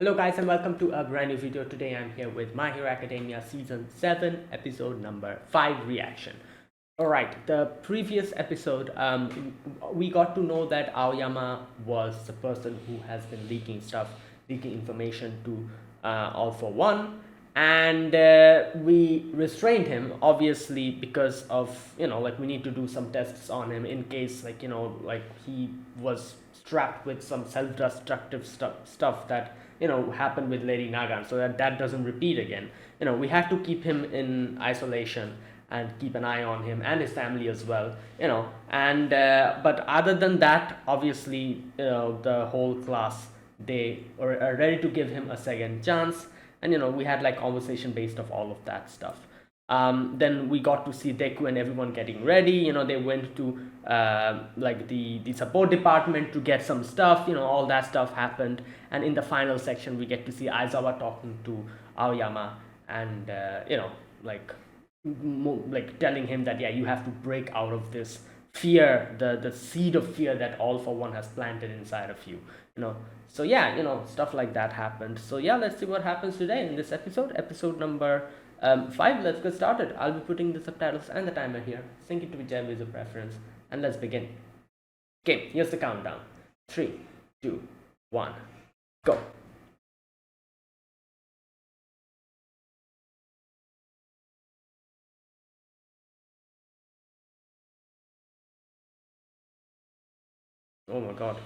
Hello guys and welcome to a brand new video. Today I'm here with My Hero Academia Season 7 episode number 5 reaction. Alright, the previous episode we got to know that Aoyama was the person who has been leaking information to All For One, and we restrained him obviously because of, like, we need to do some tests on him in case, like he was strapped with some self-destructive stuff that happened with Lady Nagan, so that doesn't repeat again. We have to keep him in isolation and keep an eye on him and his family as well. And but other than that, obviously, the whole class, they are ready to give him a second chance, and we had like conversation based off all of that stuff. Then we got to see Deku and everyone getting ready. They went to like the support department to get some stuff. All that stuff happened, and in the final section, we get to see Aizawa talking to Aoyama, and like like telling him that, yeah, you have to break out of this fear, the seed of fear that All For One has planted inside of you. So yeah, stuff like that happened. So yeah, let's see what happens today in this episode number 5. Let's get started. I'll be putting the subtitles and the timer here. Sync it to whichever is your preference, and let's begin. Okay, here's the countdown. 3, 2, 1, go. Oh my god.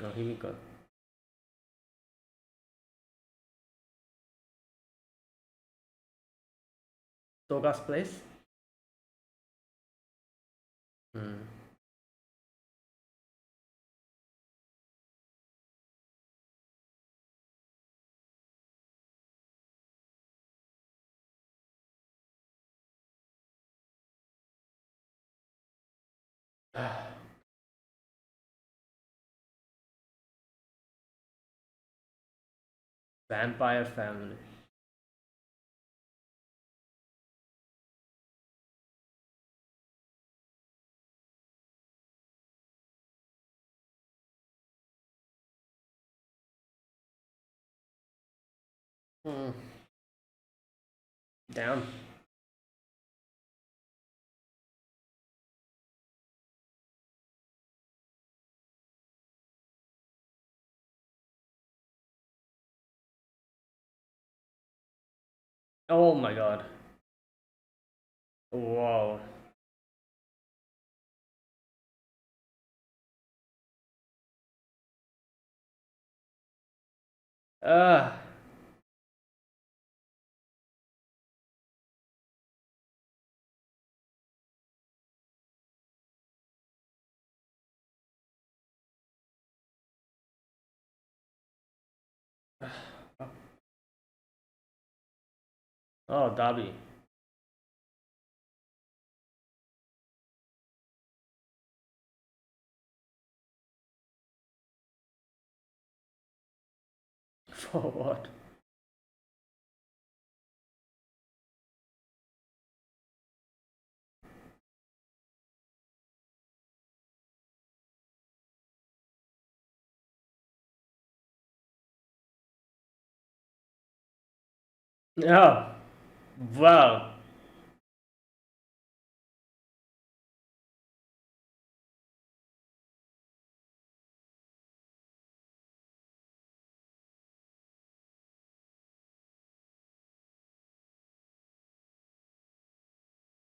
Oh, here we go. Toga's place. Hmm. Vampire family. Hmm. Down. Oh my god. Whoa. Uh, oh, Dabi. For what? Oh, wow.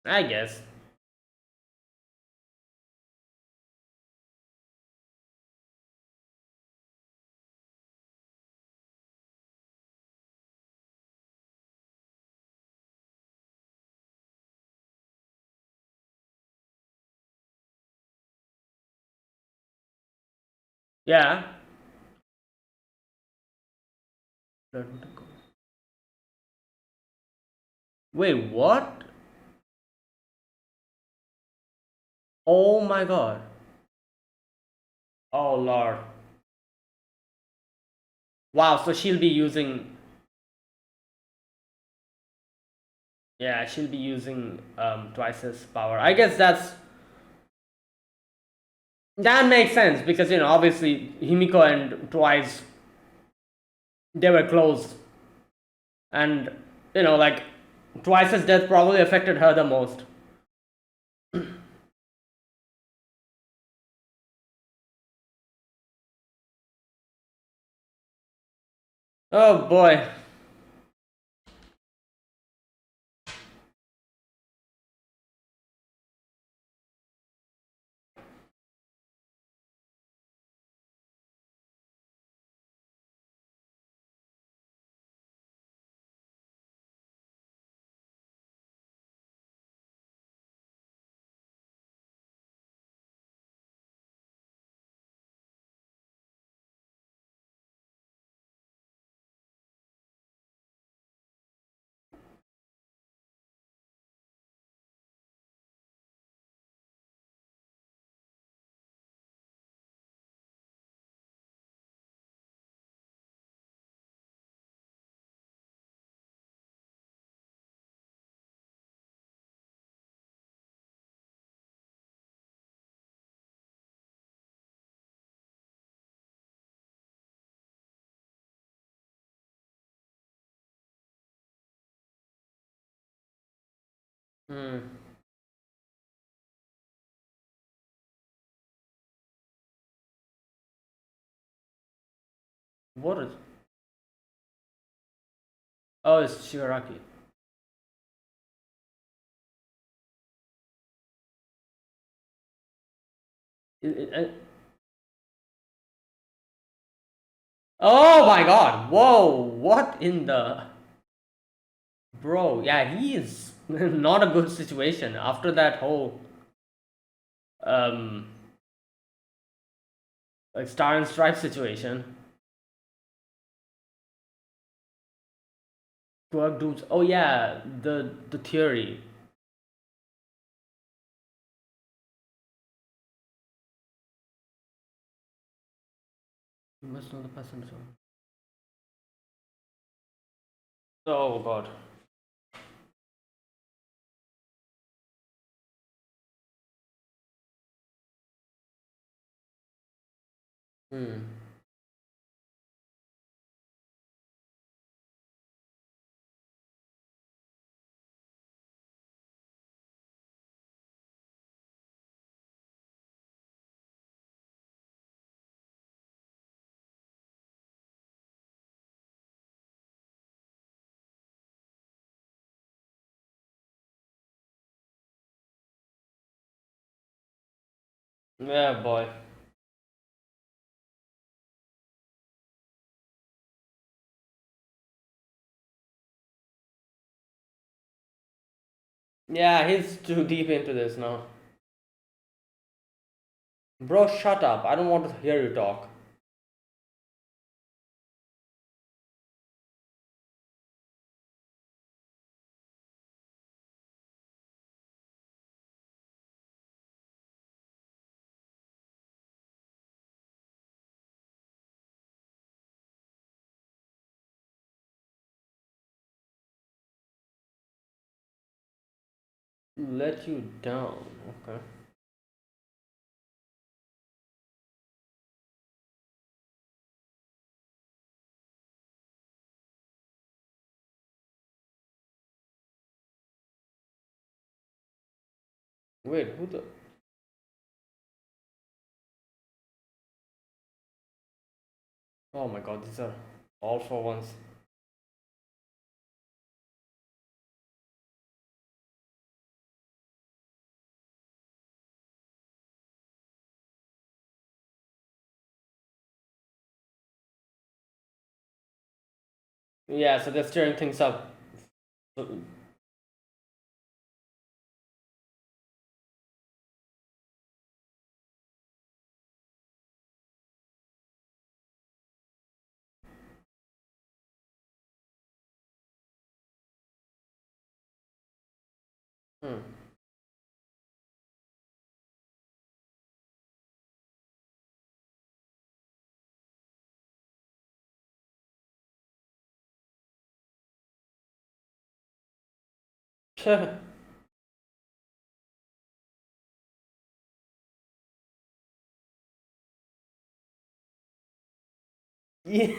I guess. Yeah. Wait, what? Oh my god. Oh lord. Wow, so she'll be using. Yeah, she'll be using twice as power. I guess that's. That makes sense because obviously Himiko and Twice, they were close, and like Twice's death probably affected her the most. Oh boy. Hmm. What is? Oh, it's Shigaraki. Oh my God! Whoa! What in the? Bro, yeah, he is not a good situation after that whole um like Star and Stripe situation. Quirk dudes. Oh yeah, the theory. You must know the person. Oh God. Hmm. Yeah, boy. Yeah, he's too deep into this now. Bro, shut up. I don't want to hear you talk. Let you down. Okay. Wait, who the? Oh my God, these are all for ones. Yeah, so they're stirring things up. Hmm. Yeah.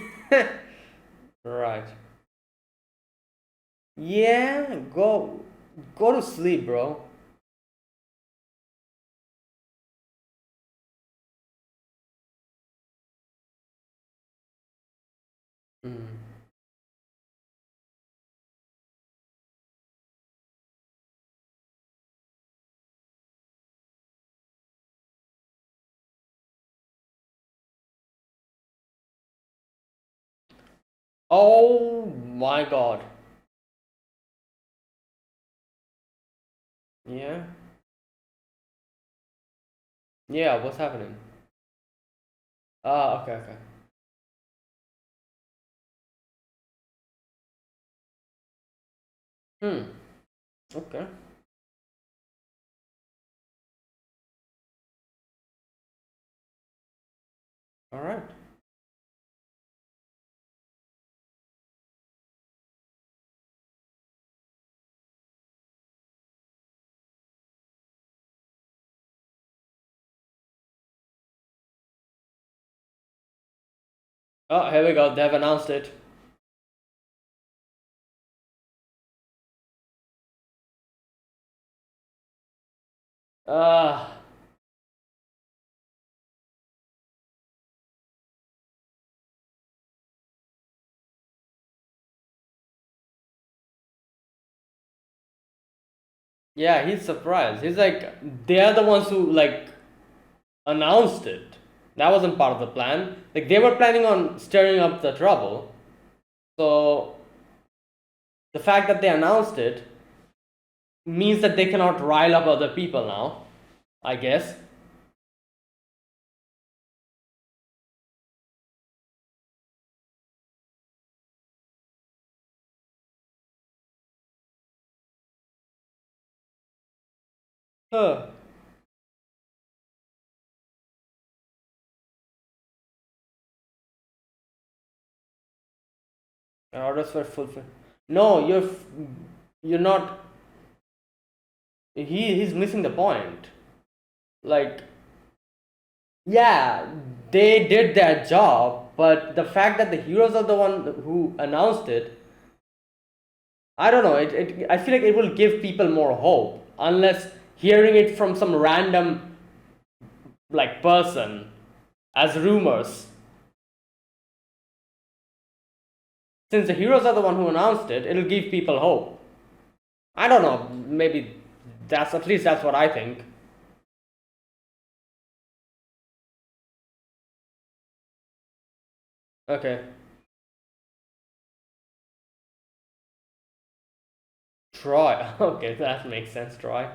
Right. Yeah, go to sleep, bro. Mm. Oh my God. Yeah. Yeah, what's happening? Ah, okay, okay. Hmm. Okay. All right. Oh, here we go. They've announced it. Ah. Yeah, he's surprised. He's like, they're the ones who like announced it. That wasn't part of the plan. Like they were planning on stirring up the trouble. So the fact that they announced it means that they cannot rile up other people now, I guess. Huh. Your orders were fulfilled. No, you're not. He's missing the point. Like, yeah, they did their job, but the fact that the heroes are the one who announced it, I don't know. I feel like it will give people more hope, unless hearing it from some random like person as rumors. Since the heroes are the one who announced it, it'll give people hope. I don't know. Maybe that's at least that's what I think. Okay. Troy. Okay, that makes sense, Troy.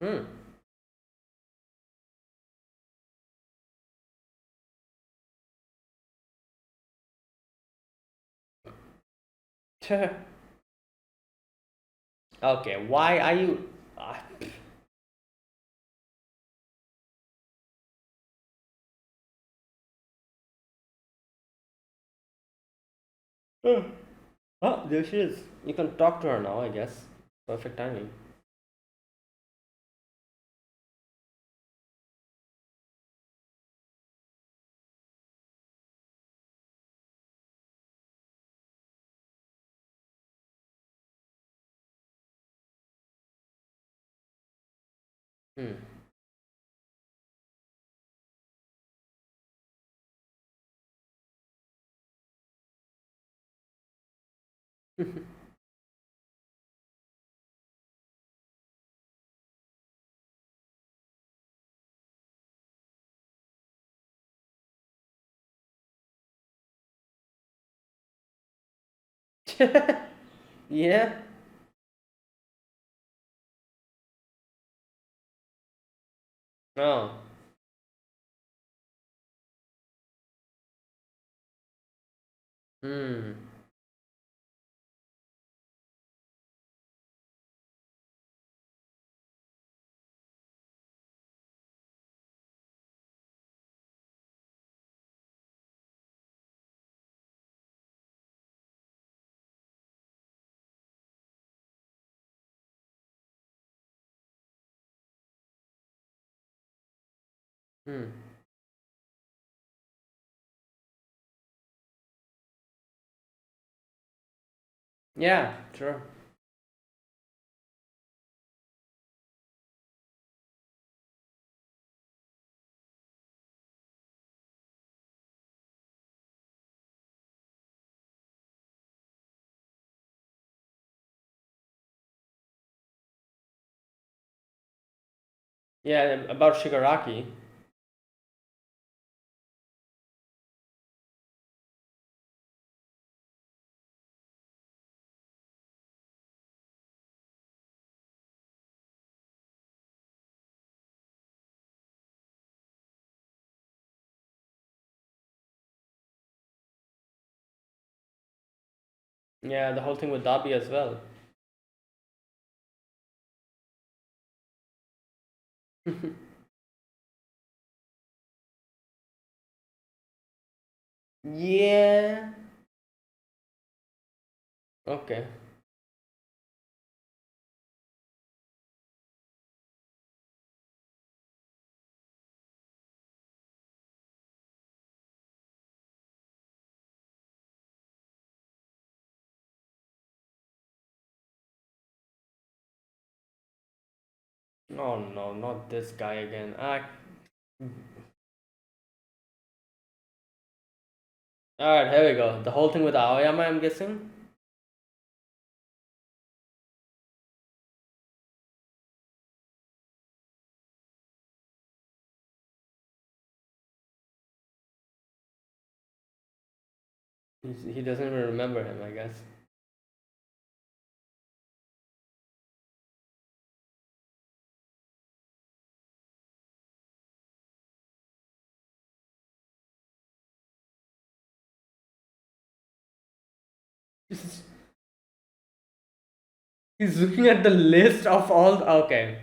Hmm. Okay, why are you. Oh, there she is. You can talk to her now, I guess. Perfect timing. Hmm. Yeah. No. Hmm. Hmm. Yeah, sure. Yeah, about Shigaraki. Yeah, the whole thing with Dabi as well. Yeah. Okay. Oh no, not this guy again. Alright, here we go. The whole thing with Aoyama, I'm guessing? He doesn't even remember him, I guess. He's he's looking at the list of all. Okay.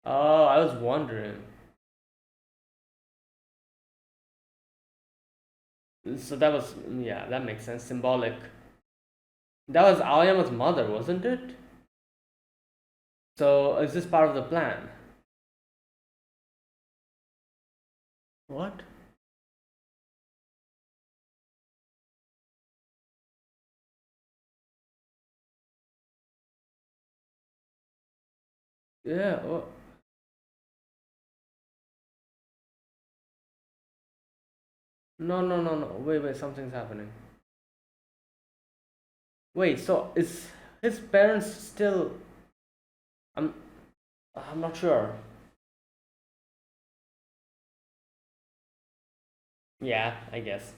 Oh, I was wondering. So that was, yeah, that makes sense. Symbolic. That was Aoyama's mother, wasn't it? So is this part of the plan? What? Yeah. Oh. No, no, no, no. Wait, wait. Something's happening. Wait. So is his parents still? I'm. I'm not sure. Yeah, I guess.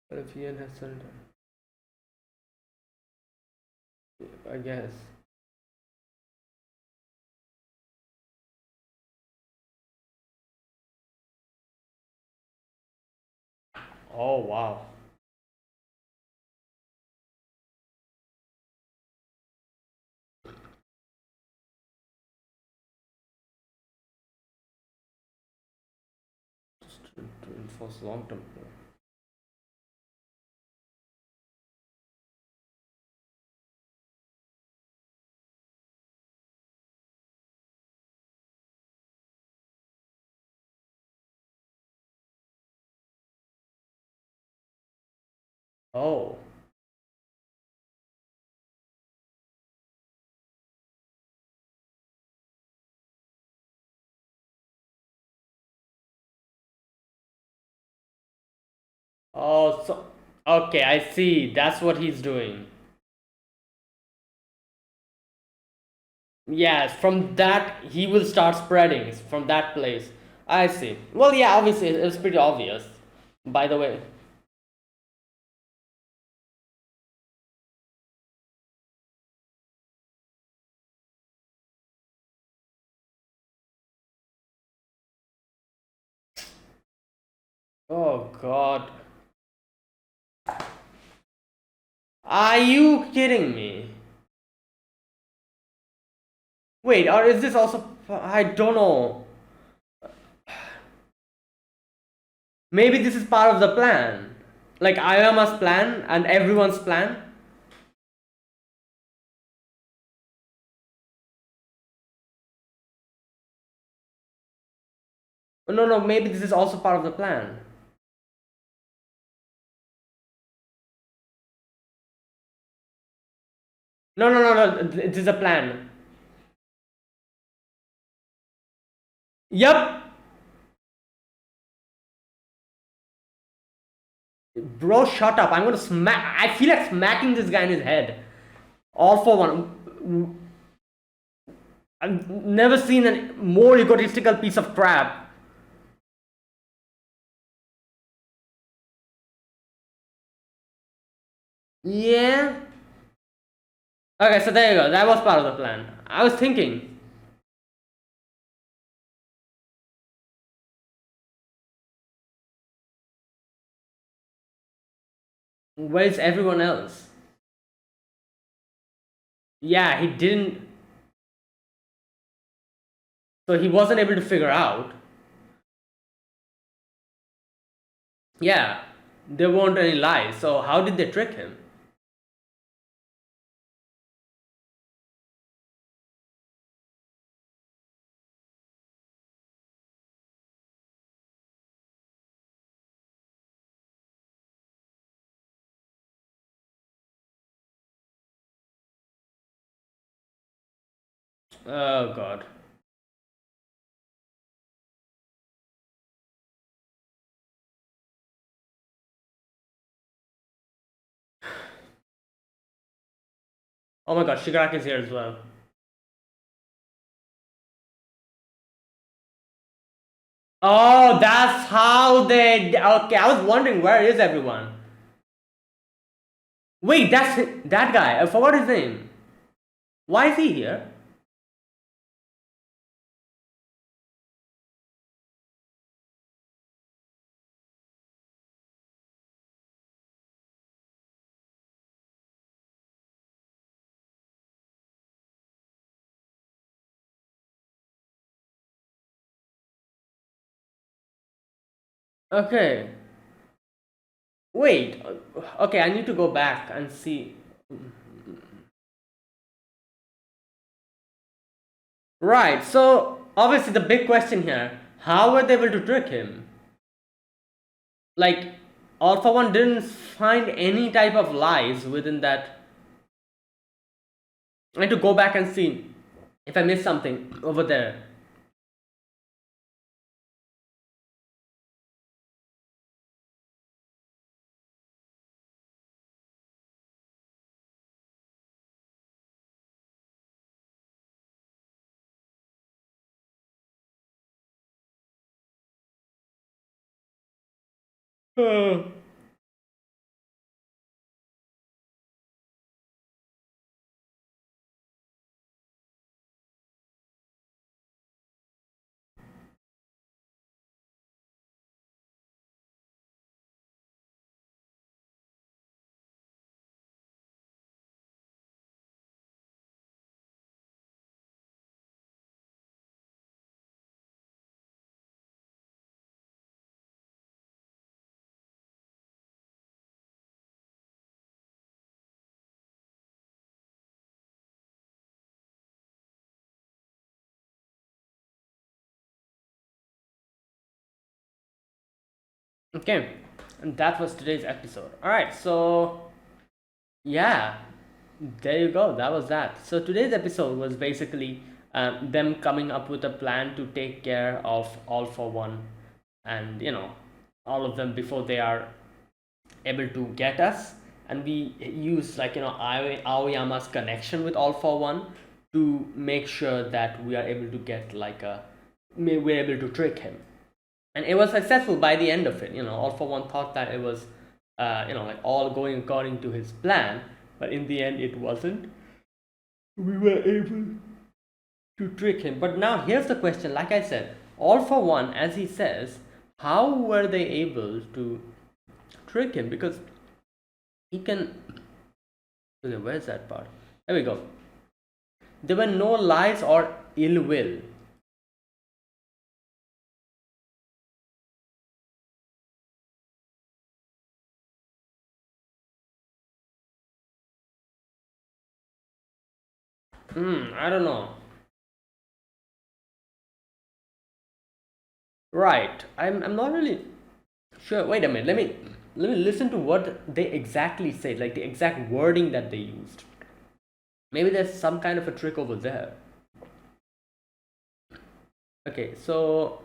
But if he has surrendered, I guess. Oh wow. Just to enforce long term. Oh. Oh, so okay, I see. That's what he's doing. Yes, from that he will start spreading from that place. I see. Well, yeah, obviously it's pretty obvious. By the way. Oh God. Are you kidding me? Wait, or is this also? I don't know. Maybe this is part of the plan. Like Ayama's plan and everyone's plan. No, no, maybe this is also part of the plan. No, no, no, no. This is a plan. Yup. Bro, shut up. I'm gonna smack. I feel like smacking this guy in his head. All for one. I've never seen a more egotistical piece of crap. Yeah. Okay, so there you go. That was part of the plan. I was thinking, where's everyone else? Yeah, he didn't. So he wasn't able to figure out. Yeah, there weren't any lies. So how did they trick him? Oh God. Oh my God, Shigaraki is here as well. Oh, that's how they. Okay, I was wondering where is everyone. Wait, that's that guy. I forgot his name. Why is he here? Okay. Wait. Okay, I need to go back and see. Right. So obviously the big question here: how were they able to trick him? Like, Alpha One didn't find any type of lies within that. I need to go back and see if I missed something over there. Okay, and that was today's episode. All right, so yeah, there you go. That was that. So today's episode was basically them coming up with a plan to take care of All for One, and all of them before they are able to get us, and we use like Aoyama's connection with All for One to make sure that we are able to get we're able to trick him, and it was successful by the end of it. All for One thought that it was like all going according to his plan, but in the end it wasn't. We were able to trick him. But now here's the question, like I said, All for One, as he says, how were they able to trick him? Because he can. Okay, where's that part? There we go. There were no lies or ill will. I don't know. Right. I'm not really sure. Wait a minute. Let me listen to what they exactly said, like the exact wording that they used. Maybe there's some kind of a trick over there. Okay, so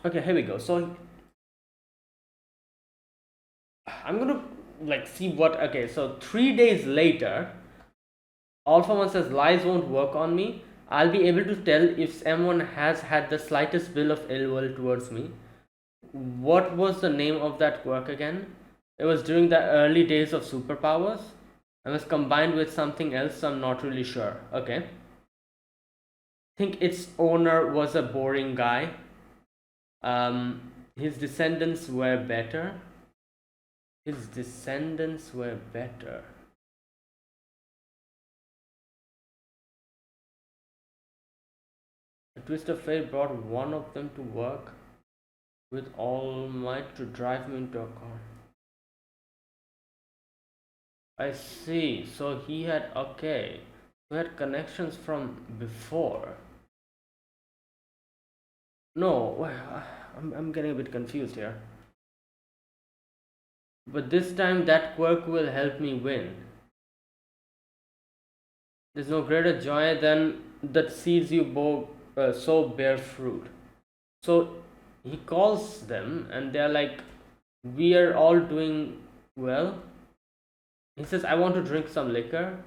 okay, here we go. So I'm gonna like see what. Okay, so 3 days later, All for One says lies won't work on me. I'll be able to tell if someone has had the slightest will of ill will towards me. What was the name of that quirk again? It was during the early days of superpowers. It was combined with something else, so I'm not really sure. Okay. I think its owner was a boring guy. His descendants were better. His descendants were better. A twist of fate brought one of them to work with All Might to drive me into a car. I see. So he had, okay. He had connections from before. No, I'm getting a bit confused here. But this time that quirk will help me win. There's no greater joy than that sees you sow bear fruit. So he calls them and they're like, we are all doing well. He says, I want to drink some liquor.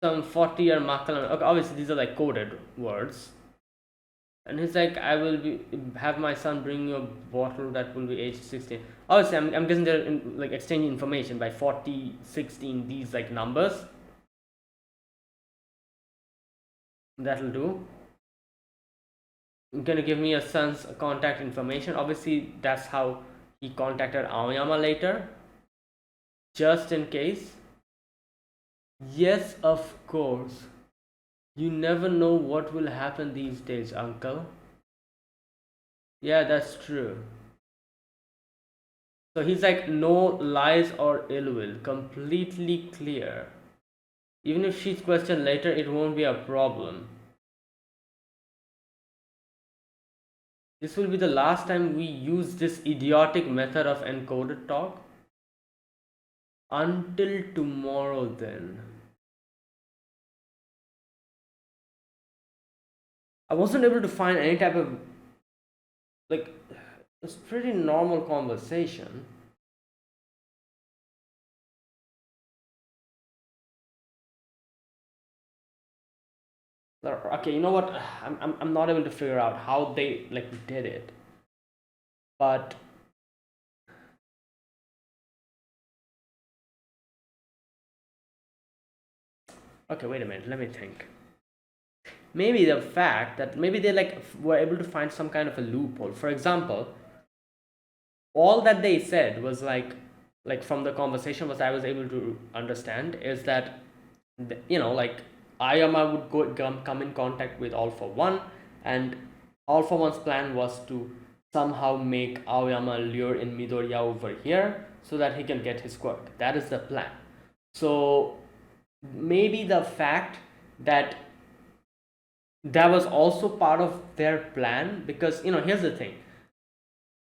Some 40-year Makalan. Okay, obviously these are like coded words. And he's like, I will have my son bring you a bottle that will be aged 16. Obviously, I'm guessing they're like exchanging information by 40, 16, these like numbers. That'll do. You're gonna give me your son's contact information. Obviously, that's how he contacted Aoyama later. Just in case. Yes, of course. You never know what will happen these days, uncle. Yeah, that's true. So he's like, no lies or ill will, completely clear. Even if she's questioned later, it won't be a problem. This will be the last time we use this idiotic method of encoded talk. Until tomorrow then. I wasn't able to find any type of like, it's pretty normal conversation. Okay, you know what? I'm not able to figure out how they like did it, but okay, wait a minute. Let me think. Maybe the fact that maybe they like were able to find some kind of a loophole. For example, all that they said was like from the conversation was I was able to understand is that like Aoyama would come in contact with All for One, and All for One's plan was to somehow make Aoyama lure in Midoriya over here so that he can get his quirk. That is the plan. So maybe the fact that that was also part of their plan, because here's the thing.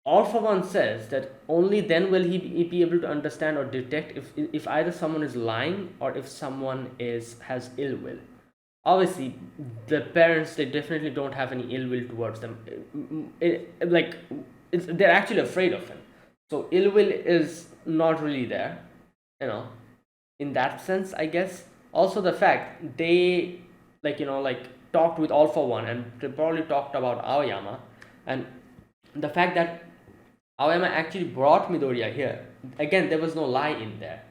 All for One says that only then will he be able to understand or detect if either someone is lying or if someone has ill will. obviously the parents, they definitely don't have any ill will towards them. Like they're actually afraid of him, so ill will is not really there, you know, in that sense, I guess. Also the fact they, like, like, talked with All For One, and they probably talked about Aoyama, and the fact that Aoyama actually brought Midoriya here. Again, there was no lie in there.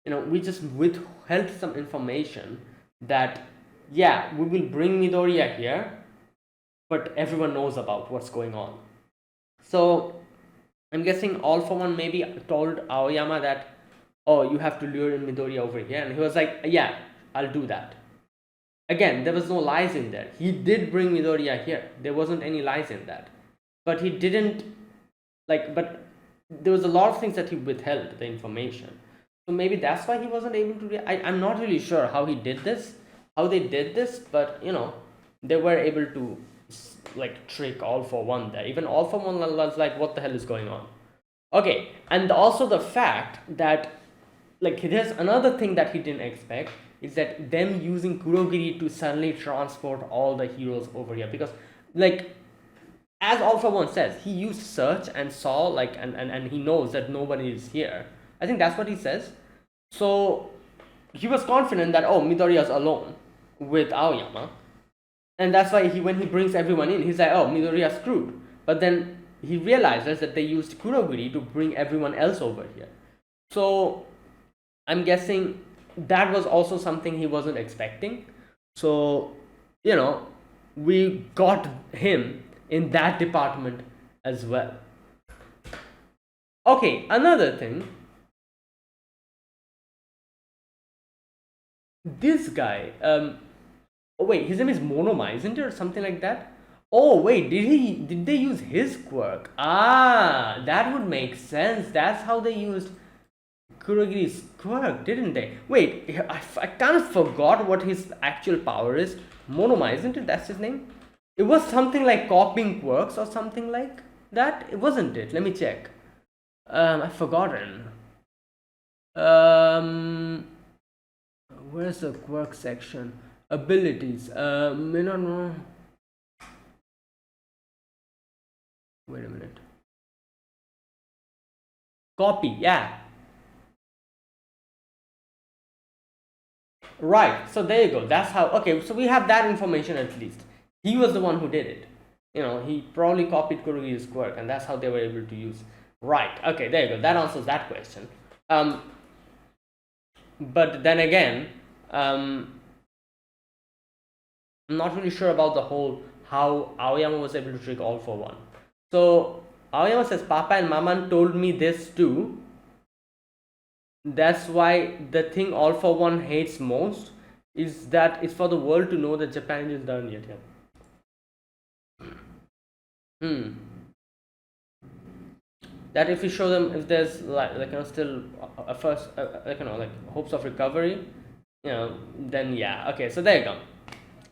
We just withheld some information that, yeah, we will bring Midoriya here, but everyone knows about what's going on. So I'm guessing All For One maybe told Aoyama that, oh, you have to lure in Midoriya over here, and he was like, yeah, I'll do that. Again, there was no lies in there. He did bring Midoriya here. There wasn't any lies in that. But he didn't, but there was a lot of things that he withheld the information. So maybe that's why he wasn't able to. I'm not really sure how he did this, how they did this, but they were able to like trick All For One there. Even All For One was like, what the hell is going on? Okay, and also the fact that, like, there's another thing that he didn't expect, is that them using Kurogiri to suddenly transport all the heroes over here, because, like, as All For One says, he used search and saw, like, and he knows that nobody is here. I think that's what he says. So he was confident that, oh, Midoriya's alone with Aoyama, and that's why when he brings everyone in, he's like, oh, Midoriya's screwed. But then he realizes that they used Kurogiri to bring everyone else over here. So I'm guessing that was also something he wasn't expecting. So we got him in that department as well. Okay, another thing. This guy, oh wait, his name is Monoma, isn't it, or something like that? Oh wait, did they use his quirk? Ah, that would make sense. That's how they used Kurogiri's quirk, didn't they? Wait, I kind of forgot what his actual power is. Monoma, isn't it? That's his name? It was something like copying quirks or something like that. It wasn't it? Let me check. I've forgotten. Where's the quirk section? Abilities. I don't know. Wait a minute. Copy, yeah. Right, so there you go. That's how. Okay, so we have that information at least. He was the one who did it. He probably copied Kurogiri's quirk, and that's how they were able to use. Right, okay, there you go. That answers that question. But then again, I'm not really sure about the whole how Aoyama was able to trick All For One. So Aoyama says, Papa and Maman told me this too. That's why the thing All For One hates most is that it's for the world to know that Japan is done yet. That if we show them, if there's still a first hopes of recovery, then yeah, okay, so there you go.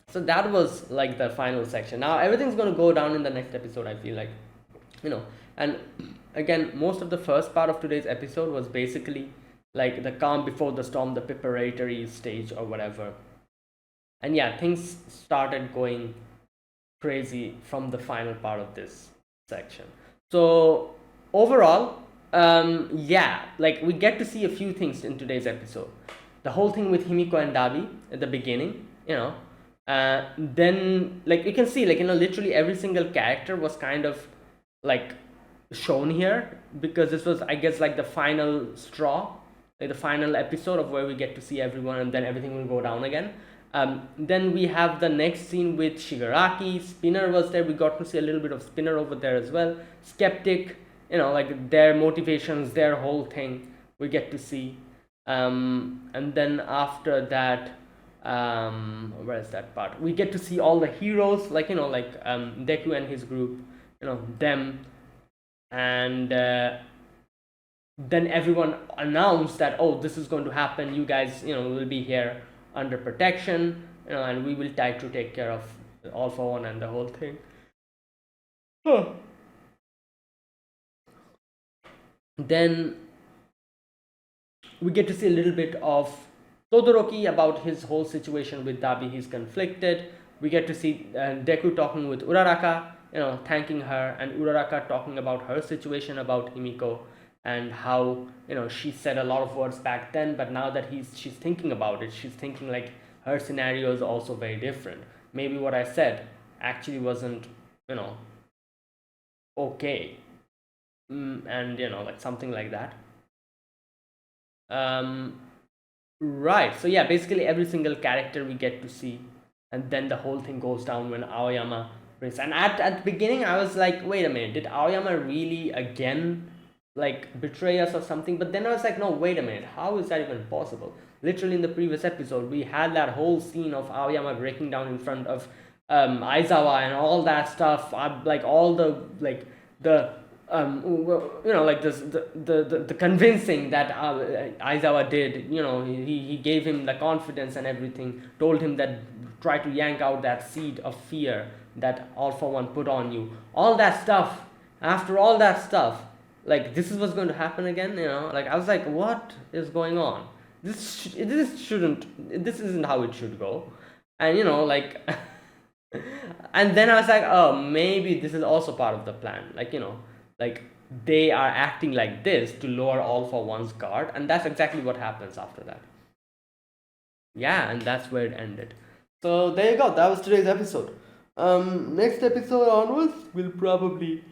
So that was like the final section. Now everything's going to go down in the next episode, I feel like. And again, most of the first part of today's episode was basically like the calm before the storm, the preparatory stage or whatever. And yeah, things started going crazy from the final part of this section. So overall, yeah, like we get to see a few things in today's episode. The whole thing with Himiko and Dabi at the beginning, then like you can see, like literally every single character was kind of like shown here, because this was, I guess, like the final straw, like the final episode of where we get to see everyone, and then everything will go down again. Then we have the next scene with Shigaraki. Spinner was there. We got to see a little bit of Spinner over there as well. Skeptic, like their motivations, their whole thing we get to see. And then after that, where is that part? We get to see all the heroes, like Deku and his group, them, and then everyone announced that, oh, this is going to happen. You guys, will be here under protection, and we will try to take care of All For One and the whole thing. Then we get to see a little bit of Todoroki, about his whole situation with Dabi, he's conflicted. We get to see Deku talking with Uraraka, thanking her, and Uraraka talking about her situation about Himiko, and how she said a lot of words back then, but now that she's thinking about it, she's thinking like her scenario is also very different. Maybe what I said actually wasn't okay, and like something like that. Right, so yeah, basically every single character we get to see, and then the whole thing goes down when Aoyama brings. And at the beginning I was like, wait a minute, did Aoyama really again like betray us or something? But then I was like, no, wait a minute, how is that even possible? Literally in the previous episode we had that whole scene of Aoyama breaking down in front of Aizawa and all that stuff, like all the like the like this, the convincing that Aizawa did. He gave him the confidence and everything, told him that try to yank out that seed of fear that All For One put on you. All that stuff. After all that stuff, like this is what's going to happen again. Like I was like, what is going on? This isn't how it should go. And like. And then I was like, oh, maybe this is also part of the plan. Like they are acting like this to lower All For One's guard, and that's exactly what happens after that. Yeah, and that's where it ended. So there you go. That was today's episode. Next episode onwards, we'll probably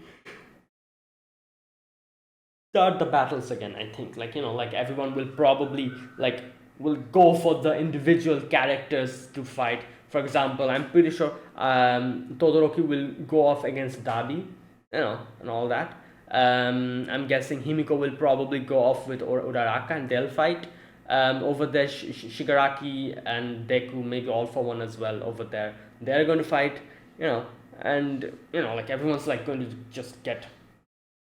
start the battles again. I think, like everyone will probably will go for the individual characters to fight. For example, I'm pretty sure Todoroki will go off against Dabi, and all that. I'm guessing Himiko will probably go off with Uraraka, and they'll fight. Over there, Shigaraki and Deku, maybe All For One as well. Over there, they're going to fight. And like everyone's like going to just get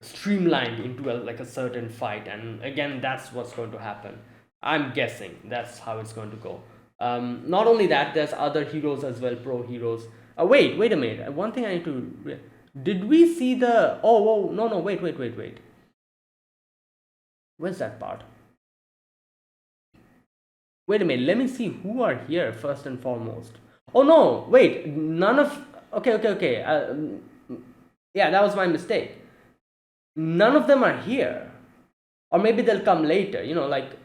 streamlined into a certain fight, and again, that's what's going to happen. I'm guessing that's how it's going to go. Not only that, there's other heroes as well, pro heroes. Wait a minute. One thing I need to. Did we see the? Oh, no, wait. Where's that part? Wait a minute. Let me see who are here first and foremost. Oh no, wait. None of. Okay. Yeah, that was my mistake. None of them are here, or maybe they'll come later. Like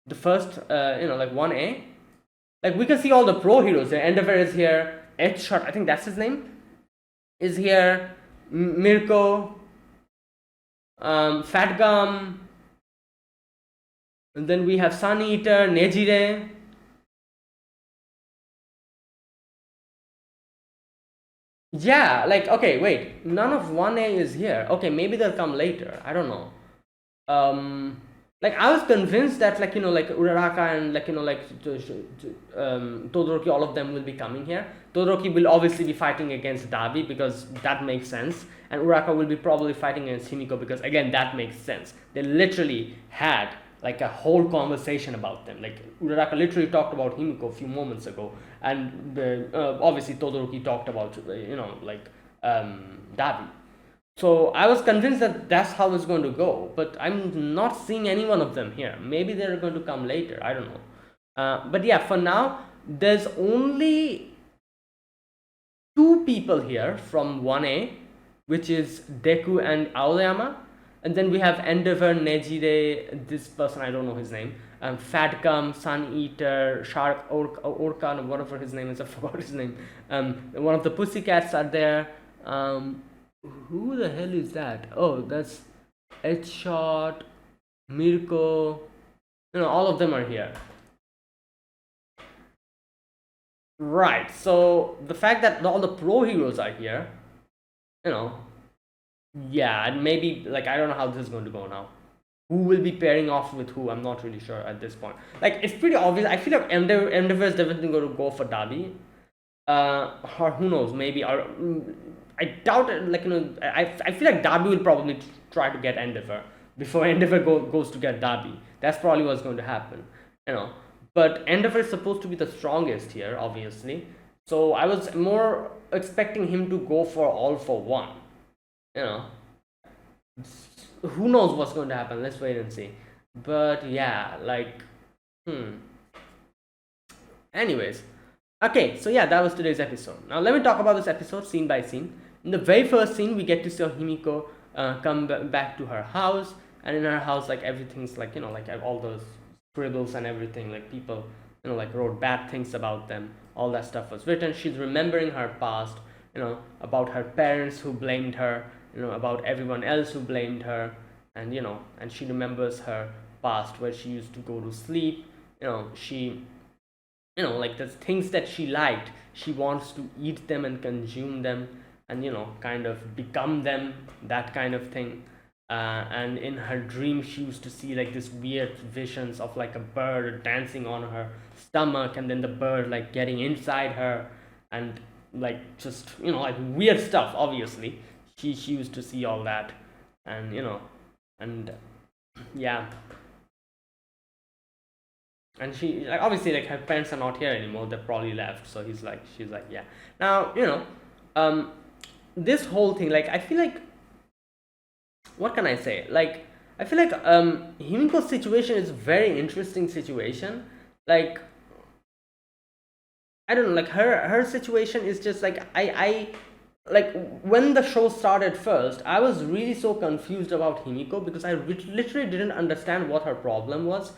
the first. Like 1A. Like we can see all the pro heroes here. Endeavor is here. Edgeshot, I think that's his name, is here. Mirko, Fat Gum, and then we have Sun Eater, Nejire. Yeah, like okay, wait. None of 1A is here. Okay, maybe they'll come later. I don't know. Like I was convinced that like Uraraka and Todoroki, all of them will be coming here. Todoroki will obviously be fighting against Dabi because that makes sense, and Uraraka will be probably fighting against Himiko because again that makes sense. They literally had like a whole conversation about them. Like Uraraka literally talked about Himiko a few moments ago, and obviously Todoroki talked about Dabi. So I was convinced that that's how it's going to go, but I'm not seeing any one of them here. Maybe they're going to come later. I don't know. But yeah, for now, there's only 2 people here from 1A, which is Deku and Aoyama. And then we have Endeavor, Nejire, this person, I don't know his name, Fat Gum, Sun Eater, Shark, Orca, whatever his name is, I forgot his name. One of the Pussycats are there. Who the hell is that? Oh, that's Edgeshot, Mirko. All of them are here. Right. So the fact that all the pro heroes are here, yeah, and maybe like I don't know how this is going to go now. Who will be pairing off with who? I'm not really sure at this point. Like it's pretty obvious. I feel like Endeavor is definitely going to go for Dabi. Or who knows? Maybe or. I doubt it. I feel like Dabi will probably try to get Endeavor before Endeavor goes to get Dabi. That's probably what's going to happen. But Endeavor is supposed to be the strongest here, obviously. So I was more expecting him to go for All For One. Who knows what's going to happen? Let's wait and see. But yeah, Anyways, okay, so yeah, that was today's episode. Now let me talk about this episode scene by scene. In the very first scene, we get to see Himiko come back to her house, and in her house, like everything's like, like all those scribbles and everything, like people, like wrote bad things about them. All that stuff was written. She's remembering her past, about her parents who blamed her, about everyone else who blamed her, and and she remembers her past where she used to go to sleep. She like the things that she liked, she wants to eat them and consume them, and kind of become them, that kind of thing. And in her dream, she used to see like this weird visions of like a bird dancing on her stomach, and then the bird like getting inside her, and like just like weird stuff. Obviously, she used to see all that, and and yeah, and she like obviously like her parents are not here anymore, they probably left, so she's like, yeah. Now um this whole thing, like I feel like, what can I say, like I feel like Himiko's situation is a very interesting situation. Like I don't know, like her situation is just like I like when the show started first, I was really so confused about Himiko because I literally didn't understand what her problem was.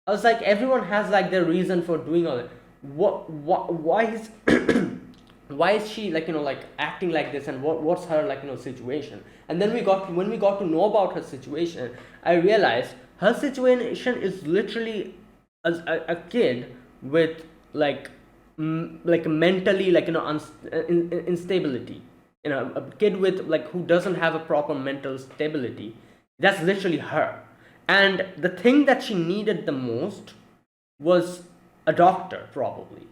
I was like, everyone has like their reason for doing all that. What why is why is she like like acting like this, and what's her like situation? And then when we got to know about her situation, I realized her situation is literally a kid with like like mentally like instability, a kid with like who doesn't have a proper mental stability. That's literally her. And the thing that she needed the most was a doctor, probably,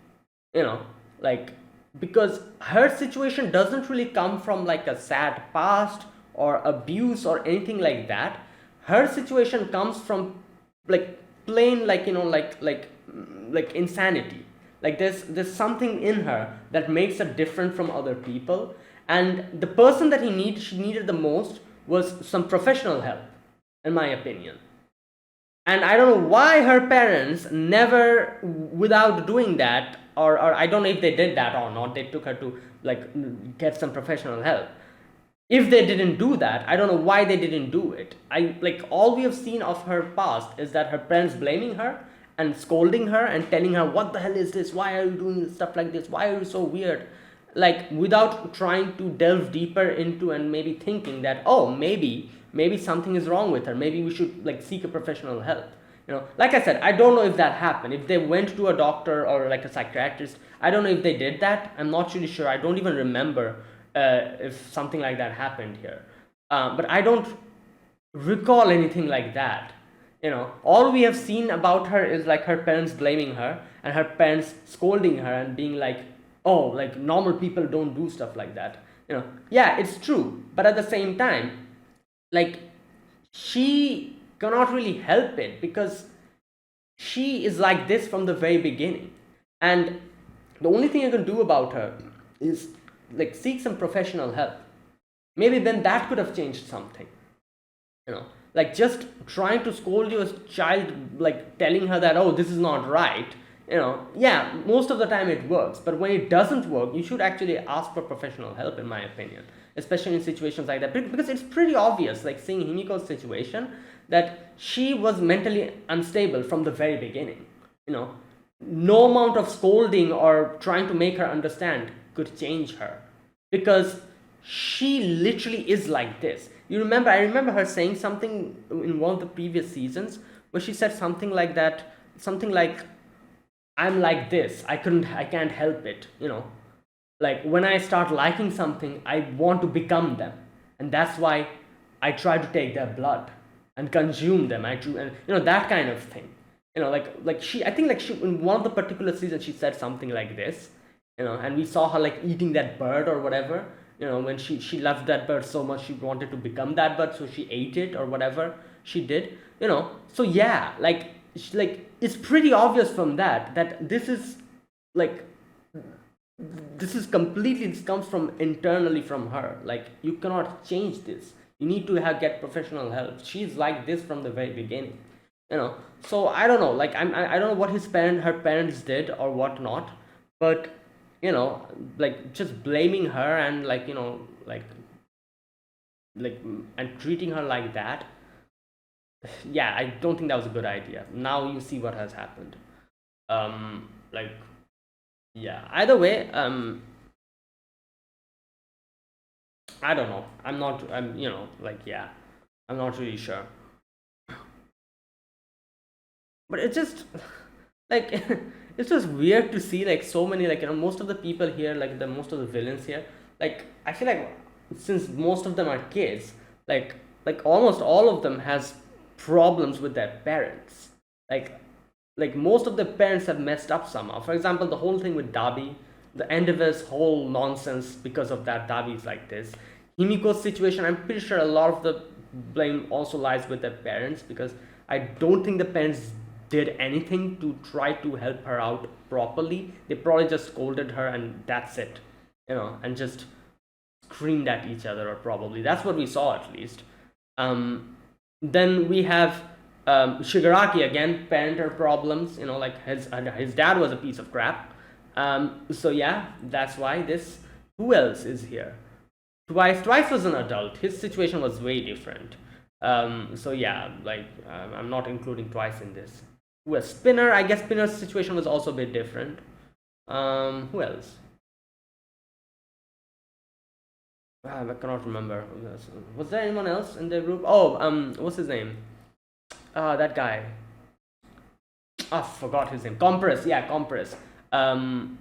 like, because her situation doesn't really come from like a sad past or abuse or anything like that. Her situation comes from like plain like like insanity. Like there's something in her that makes her different from other people, and the person that she needed the most was some professional help, in my opinion. And I don't know why her parents never, without doing that, or I don't know if they did that or not, they took her to like get some professional help. If they didn't do that, I don't know why they didn't do it. I like all we have seen of her past is that her parents blaming her and scolding her and telling her, what the hell is this, why are you doing stuff like this, why are you so weird, like without trying to delve deeper into and maybe thinking that, oh, maybe something is wrong with her, maybe we should like seek a professional help. Like I said, I don't know if that happened, if they went to a doctor or like a psychiatrist. I don't know if they did that. I'm not really sure. I don't even remember if something like that happened here. But I don't recall anything like that. All we have seen about her is like her parents blaming her and her parents scolding her and being like, oh, like normal people don't do stuff like that. Yeah, it's true, but at the same time, like she cannot really help it because she is like this from the very beginning. And the only thing you can do about her is like seek some professional help. Maybe then that could have changed something. Like just trying to scold your child, like telling her that, oh, this is not right. Yeah, most of the time it works, but when it doesn't work, you should actually ask for professional help, in my opinion, especially in situations like that, because it's pretty obvious, like seeing Himiko's situation, that she was mentally unstable from the very beginning. No amount of scolding or trying to make her understand could change her, because she literally is like this. I remember her saying something in one of the previous seasons where she said something like that, something like, I'm like this, I can't help it. Like when I start liking something, I want to become them, and that's why I try to take their blood and consume them. And that kind of thing. Like she, I think like she, in one of the particular seasons, she said something like this. And we saw her like eating that bird or whatever. When she loved that bird so much, she wanted to become that bird, so she ate it or whatever she did. So yeah, like it's pretty obvious from that this is like, this comes from internally from her. Like you cannot change this. You need to get professional help. She's like this from the very beginning. you know. So I don't know, like I don't know what her parents did or whatnot, but like just blaming her and like and treating her like that. Yeah, I don't think that was a good idea. Now you see what has happened. Like, yeah, either way, I don't know, I'm like, yeah, I'm not really sure, but it's just like it's just weird to see like so many, like most of the people here, like the most of the villains here, like I feel like since most of them are kids, like almost all of them has problems with their parents, like most of the parents have messed up somehow. For example, the whole thing with Dabi, the end of his whole nonsense, because of that Dabi's like this. Himiko's situation, I'm pretty sure a lot of the blame also lies with their parents, because I don't think the parents did anything to try to help her out properly. They probably just scolded her and that's it, and just screamed at each other, or probably that's what we saw at least. Then we have Shigaraki again, parental problems. Like his dad was a piece of crap. So yeah, that's why this. Who else is here? Twice was an adult. His situation was way different. So yeah, like I'm not including Twice in this. Who else? Spinner. I guess Spinner's situation was also a bit different. Who else? I cannot remember. Was there anyone else in the group? Oh, what's his name? That guy. I forgot his name. Compress. Yeah, Compress. Um,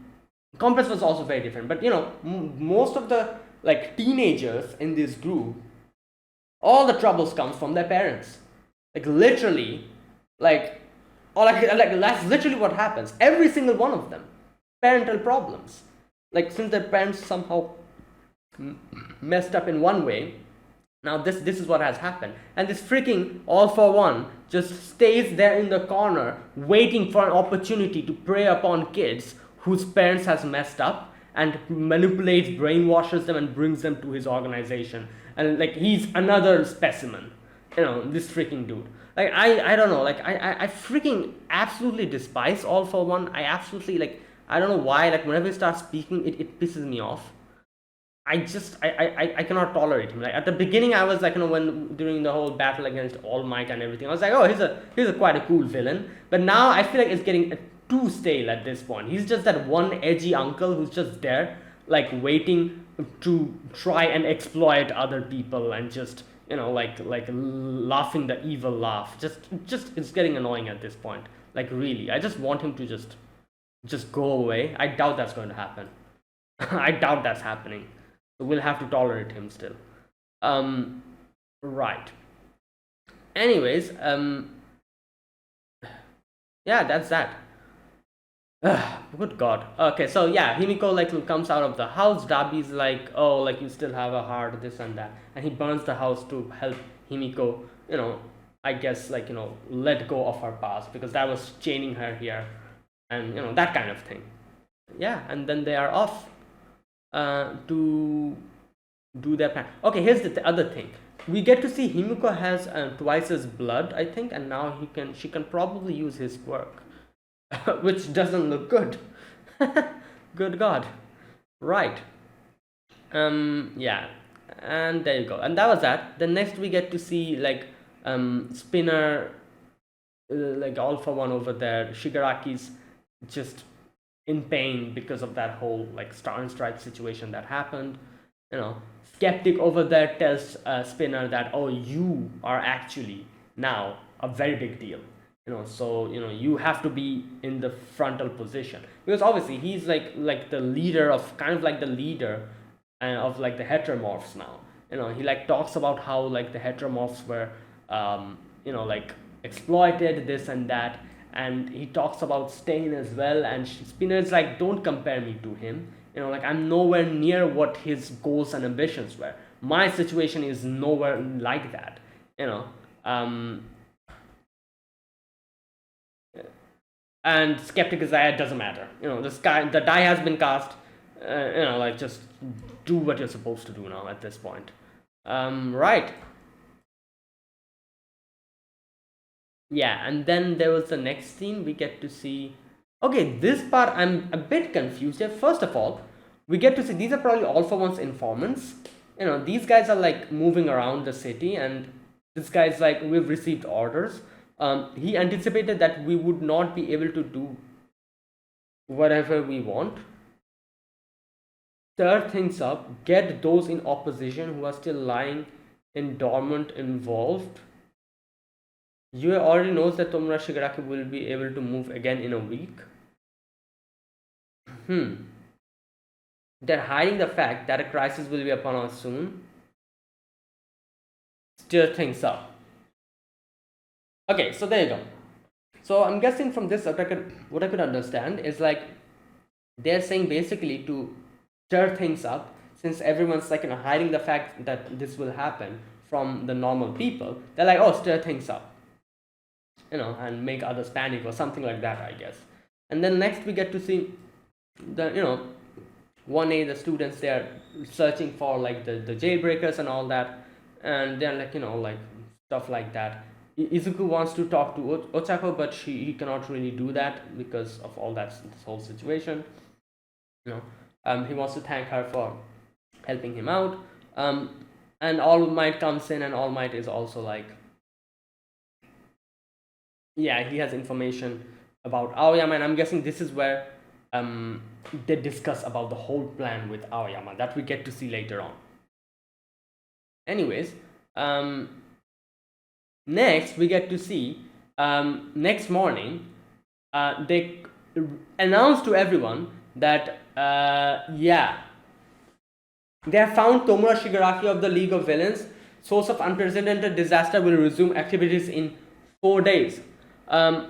Compress was also very different. But most of the like teenagers in this group, all the troubles comes from their parents. Like literally, like or like that's literally what happens. Every single one of them, parental problems. Like since their parents somehow messed up in one way, now this is what has happened, and this freaking All For One just stays there in the corner waiting for an opportunity to prey upon kids whose parents has messed up, and manipulates, brainwashes them, and brings them to his organization. And like he's another specimen, this freaking dude. Like I don't know, like I freaking absolutely despise All For One. I absolutely, like, I don't know why, like whenever he starts speaking, it pisses me off. I cannot tolerate him. Like at the beginning, I was like, when during the whole battle against All Might and everything, I was like, oh, he's a quite a cool villain. But now I feel like it's getting too stale at this point. He's just that one edgy uncle who's just there, like waiting to try and exploit other people, and just like laughing the evil laugh. Just it's getting annoying at this point. Like really, I just want him to just go away. I doubt that's going to happen. I doubt that's happening. So we'll have to tolerate him still. Right. Anyways, yeah, that's that. Good God. Okay, so yeah, Himiko like comes out of the house. Dabi's like, oh, like you still have a heart, this and that, and he burns the house to help Himiko. I guess like let go of her past, because that was chaining her here, and that kind of thing. Yeah, and then they are off to do their plan. Okay, here's the other thing. We get to see Himiko has Twice's blood, I think, and now she can probably use his quirk, which doesn't look good. Good God. Right. Yeah, and there you go. And that was that. Then next we get to see like Spinner, like All For One over there. Shigaraki's just in pain because of that whole like Star and Stripe situation that happened. Skeptic over there tells Spinner that, oh, you are actually now a very big deal. So you have to be in the frontal position, because obviously he's like the leader of kind of like the leader of like the heteromorphs now. He like talks about how like the heteromorphs were like exploited, this and that, and he talks about Stain as well, and Spinner's like, don't compare me to him. Like I'm nowhere near what his goals and ambitions were. My situation is nowhere like that. And Skeptic is that it doesn't matter. The die has been cast. Like just do what you're supposed to do now at this point. Right. Yeah, and then there was the next scene we get to see. Okay, this part I'm a bit confused here. First of all, we get to see these are probably All for One's informants. These guys are like moving around the city, and this guy's like, we've received orders. He anticipated that we would not be able to do whatever we want. Stir things up, get those in opposition who are still lying in dormant involved. Yue already knows that Tomura Shigaraki will be able to move again in a week. They're hiding the fact that a crisis will be upon us soon. Stir things up. Okay, so there you go. So I'm guessing from this, what I could understand is like they're saying basically to stir things up, since everyone's like hiding the fact that this will happen from the normal people. They're like, oh, stir things up, and make others panic or something like that, I guess. And then next we get to see the 1A, the students, they're searching for like the jailbreakers and all that, and they're like like stuff like that. Izuku wants to talk to Ochako, but he cannot really do that because of all this whole situation. He wants to thank her for helping him out. And All Might comes in, and All Might is also like, yeah, he has information about Aoyama, and I'm guessing this is where they discuss about the whole plan with Aoyama that we get to see later on. Anyways, next we get to see next morning they announce to everyone that they have found Tomura Shigaraki of the League of Villains. Source of unprecedented disaster will resume activities in 4 days.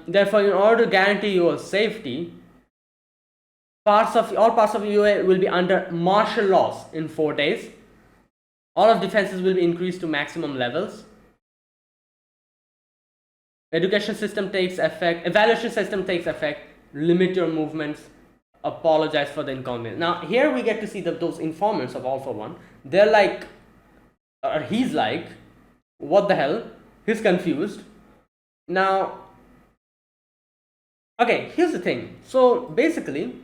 Therefore, in order to guarantee your safety, all parts of UA will be under martial laws in 4 days. All of defenses will be increased to maximum levels. Evaluation system takes effect. Limit your movements. Apologize for the inconvenience. Now here we get to see those informants of All for One. They're like, he's like, what the hell? He's confused. Now, okay, here's the thing. So basically,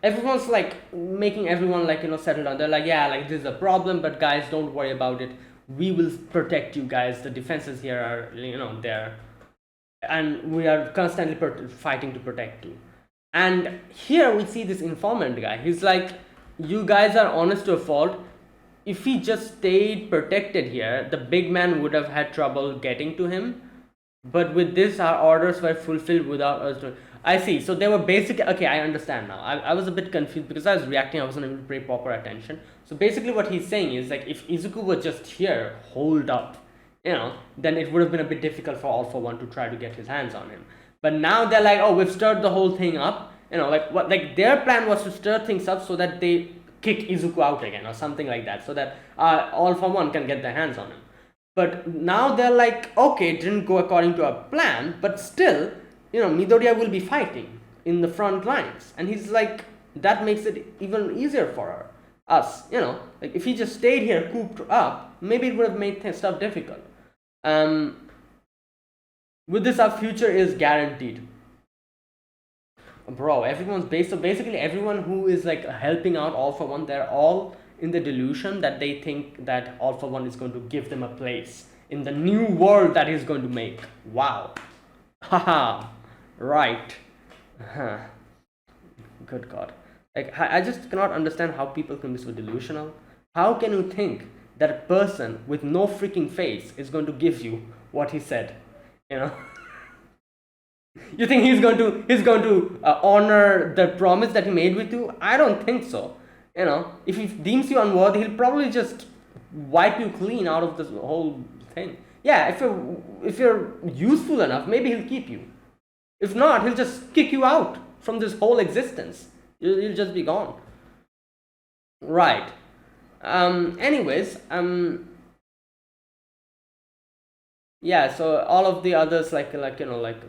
everyone's like making everyone like settle down. They're like, yeah, like this is a problem, but guys, don't worry about it. We will protect you guys. The defenses here are there, and we are constantly fighting to protect you. And here we see this informant guy. He's like, you guys are honest to a fault. If he just stayed protected here, the big man would have had trouble getting to him. But with this, our orders were fulfilled without us doing. I see. So they were basically, okay, I understand now. I was a bit confused because I was reacting. I wasn't able to pay proper attention. So basically what he's saying is like, if Izuku were just here, hold up, then it would have been a bit difficult for All for One to try to get his hands on him. But now they're like, oh, we've stirred the whole thing up. Like their plan was to stir things up so that they kick Izuku out again or something like that, so that All for One can get their hands on him. But now they're like, okay, it didn't go according to our plan, but still, Midoriya will be fighting in the front lines. And he's like, that makes it even easier for us. Like if he just stayed here cooped up, maybe it would have made stuff difficult. With this, our future is guaranteed. Bro, basically everyone who is like helping out All for One, they're all in the delusion that they think that All for One is going to give them a place in the new world that he's going to make. Wow. Haha. Right. Good God. Like, I just cannot understand how people can be so delusional. How can you think that a person with no freaking face is going to give you what he said? You think he's going to honor the promise that he made with you? I don't think so. If he deems you unworthy, he'll probably just wipe you clean out of this whole thing. Yeah, if you're useful enough, maybe he'll keep you. If not, he'll just kick you out from this whole existence. You'll just be gone. Right. Anyways, yeah, so all of the others like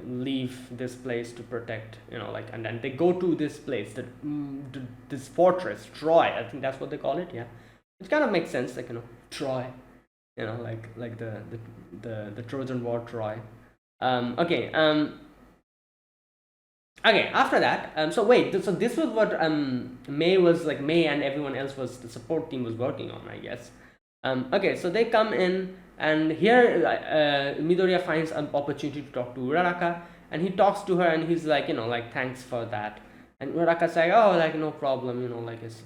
leave this place to protect, and then they go to this place, this fortress, Troy. I think that's what they call it. Yeah, it kind of makes sense, Troy. you know, like the Trojan War Troy. Okay. Okay, after that, so wait, so this was what May was like. May and everyone else was the support team was working on, I guess. Okay, so they come in, and here Midoriya finds an opportunity to talk to Uraraka, and he talks to her, and he's like, like, thanks for that, and Uraraka's like, oh, like, no problem, like, it's,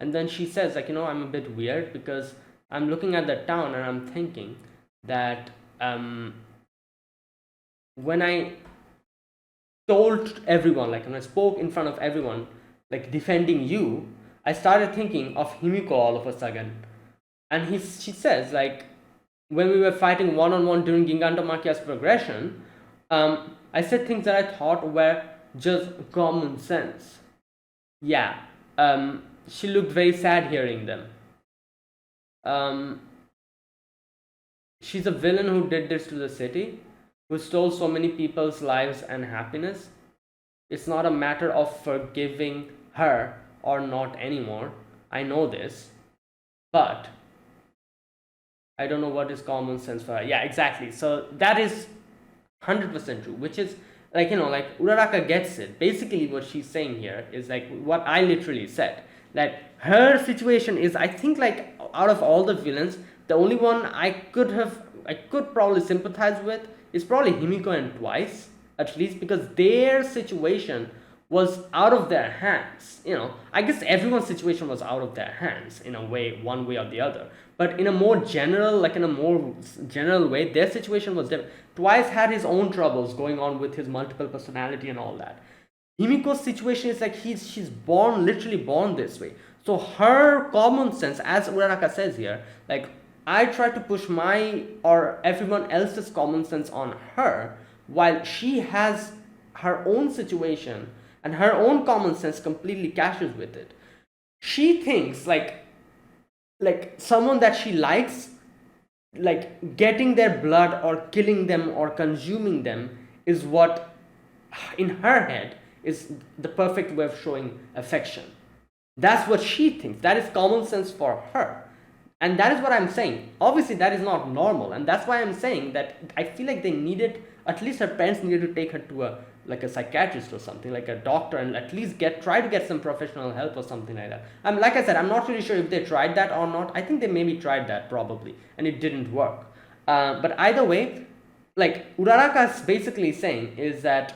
and then she says, like, I'm a bit weird because I'm looking at the town and I'm thinking that when I told everyone, like when I spoke in front of everyone, like defending you, I started thinking of Himiko all of a sudden. And she says, like, when we were fighting one-on-one during Gigantomachia's progression, I said things that I thought were just common sense. Yeah, she looked very sad hearing them. She's a villain who did this to the city, who stole so many people's lives and happiness. It's not a matter of forgiving her or not anymore. I know this. But I don't know what is common sense for her. Yeah, exactly. So that is 100% true, which is like, like Uraraka gets it. Basically, what she's saying here is like what I literally said, that her situation is, I think, like, out of all the villains, the only one I could probably sympathize with is probably Himiko and Twice, at least because their situation was out of their hands. I guess everyone's situation was out of their hands in a way, one way or the other. But in a more general way, their situation was different. Twice had his own troubles going on with his multiple personality and all that. Himiko's situation is like she's literally born this way. So her common sense, as Uraraka says here, like, I try to push my or everyone else's common sense on her, while she has her own situation and her own common sense completely clashes with it. She thinks like someone that she likes, like getting their blood or killing them or consuming them is what, in her head, is the perfect way of showing affection. That's what she thinks. That is common sense for her. And that is what I'm saying. Obviously, that is not normal. And that's why I'm saying that I feel like they needed, at least her parents needed to take her to a psychiatrist or something, like a doctor, and at least try to get some professional help or something like that. Like I said, I'm not really sure if they tried that or not. I think they maybe tried that probably, and it didn't work. But either way, like Uraraka's basically saying is that,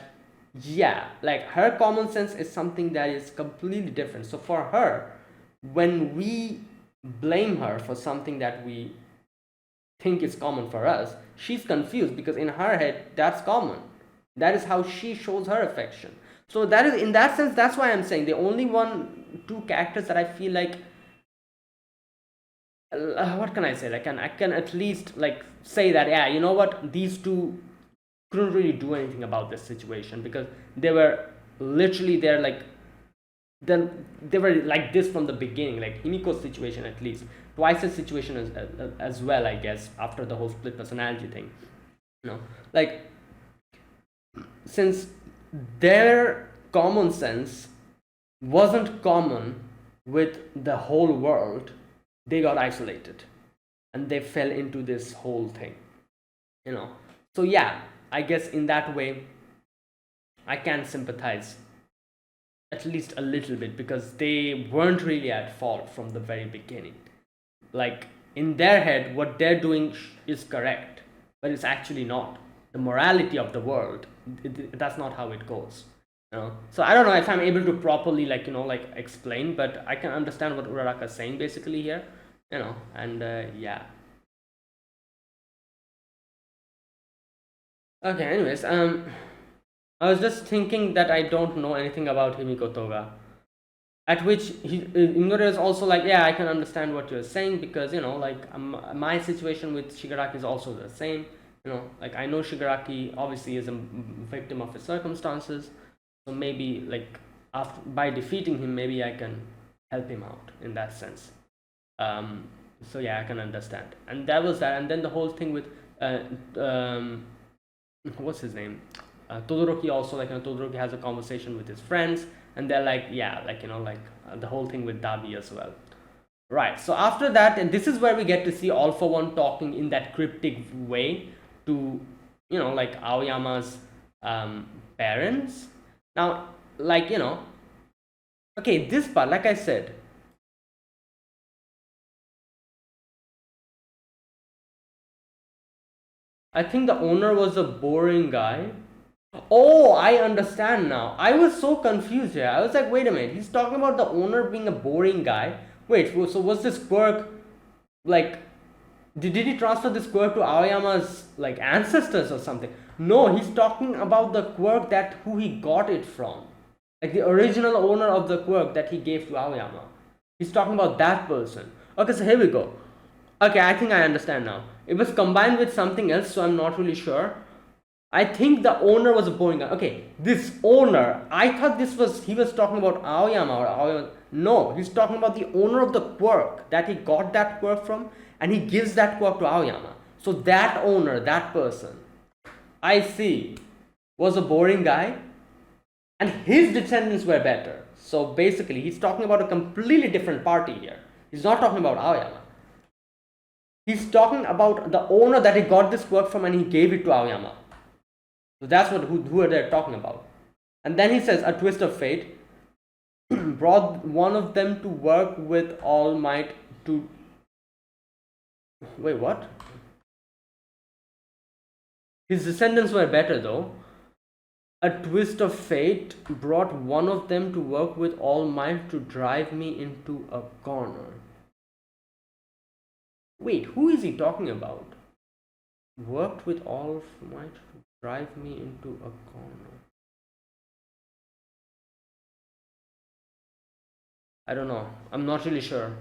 yeah, like her common sense is something that is completely different. So for her, when we blame her for something that we think is common for us, she's confused because in her head that's common. That is how she shows her affection. So that is, in that sense, that's why I'm saying the only two characters that I feel like, what can I say? I can at least like say that, yeah, you know what, these two couldn't really do anything about this situation because they were literally there, like, then they were like this from the beginning. Like Himiko's situation, at least Twice's situation as well, I guess, after the whole split personality thing. Like, since their common sense wasn't common with the whole world, they got isolated and they fell into this whole thing. So yeah, I guess in that way I can sympathize at least a little bit because they weren't really at fault from the very beginning. Like, in their head, what they're doing is correct, but it's actually not. The morality of the world, that's not how it goes. So I don't know if I'm able to properly explain, but I can understand what Uraraka is saying basically here. And yeah. Okay, anyways, I was just thinking that I don't know anything about Himiko Toga. At which Midoriya is also like, yeah, I can understand what you're saying because, my situation with Shigaraki is also the same. Like, I know Shigaraki obviously is a victim of his circumstances. So maybe, like, by defeating him, maybe I can help him out in that sense. So yeah, I can understand. And that was that. And then the whole thing with, what's his name? Todoroki also, Todoroki has a conversation with his friends, and they're like, yeah, the whole thing with Dabi as well. Right. So after that, and this is where we get to see All for One talking in that cryptic way to, like Aoyama's parents. Now, like, okay, this part, like I said, I think the owner was a boring guy. Oh, I understand now. I was so confused here. I was like, wait a minute, he's talking about the owner being a boring guy. Wait, so was this quirk like did he transfer this quirk to Aoyama's like ancestors or something? No, he's talking about the quirk that who he got it from. Like the original owner of the quirk that he gave to Aoyama. He's talking about that person. Okay, so here we go. Okay, I think I understand now. It was combined with something else, so I'm not really sure. I think the owner was a boring guy. Okay, this owner, I thought he was talking about Aoyama or Aoyama. No, he's talking about the owner of the quirk that he got that quirk from, and he gives that quirk to Aoyama. So that owner, that person, I see, was a boring guy, and his descendants were better. So basically, he's talking about a completely different party here. He's not talking about Aoyama. He's talking about the owner that he got this quirk from, and he gave it to Aoyama. So that's who are they talking about. And then he says, a twist of fate brought one of them to work with All Might to. Wait, what? His descendants were better though. A twist of fate brought one of them to work with All Might to drive me into a corner. Wait, who is he talking about? Worked with All Might to drive me into a corner. I don't know. I'm not really sure.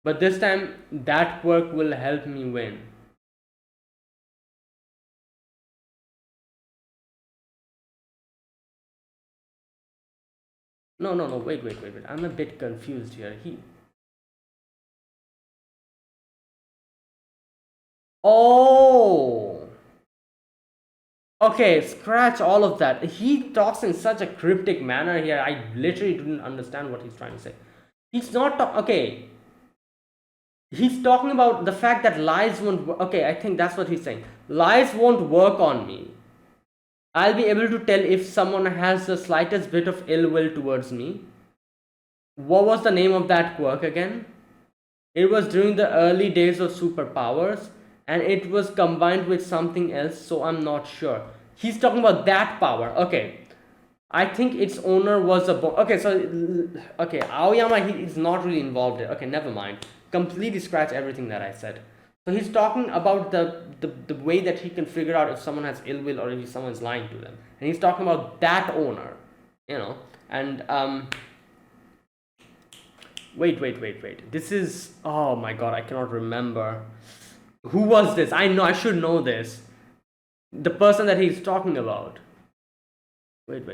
But this time, that quirk will help me win. No, wait. I'm a bit confused here. Oh! Okay, scratch all of that. He talks in such a cryptic manner here. I literally didn't understand what he's trying to say. He's not okay. He's talking about the fact that lies won't. Okay, I think that's what he's saying. Lies won't work on me. I'll be able to tell if someone has the slightest bit of ill will towards me. What was the name of that quirk again? It was during the early days of superpowers, and it was combined with something else, so I'm not sure. He's talking about that power. Okay. I think its owner was a okay, so okay, Aoyama he is not really involved in. Okay, never mind. Completely scratch everything that I said. So he's talking about the way that he can figure out if someone has ill will or if someone's lying to them. And he's talking about that owner, and wait. This is, oh my god, I cannot remember. Who was this? I know, I should know this. The person that he's talking about. Wait.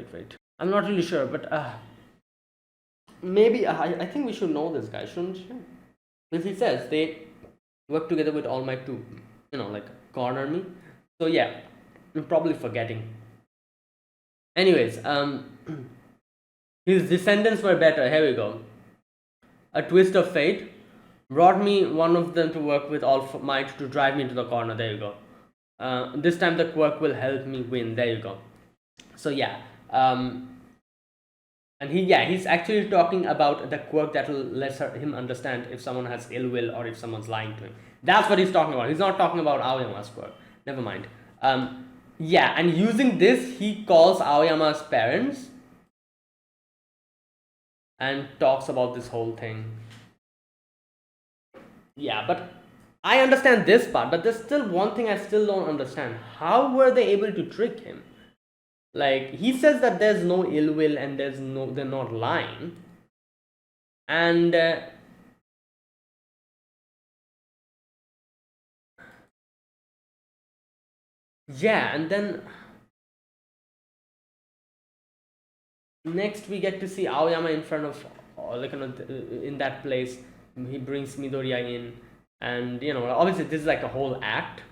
I'm not really sure, but maybe I think we should know this guy, shouldn't you? Because he says they work together with All Might to, like corner me. So yeah, I'm probably forgetting. Anyways, his descendants were better. Here we go. A twist of fate brought me one of them to work with All Might to drive me into the corner. There you go. This time the quirk will help me win. There you go. So yeah, and he's actually talking about the quirk that will let him understand if someone has ill will or if someone's lying to him. That's what he's talking about. He's not talking about Aoyama's quirk. Never mind. Yeah, and using this, he calls Aoyama's parents and talks about this whole thing. Yeah, but I understand this part, but there's still one thing I still don't understand. How were they able to trick him? Like, he says that there's no ill will and they're not lying. And yeah, and then next we get to see Aoyama in front of, like, in that place. He brings Midoriya in, and obviously this is like a whole act,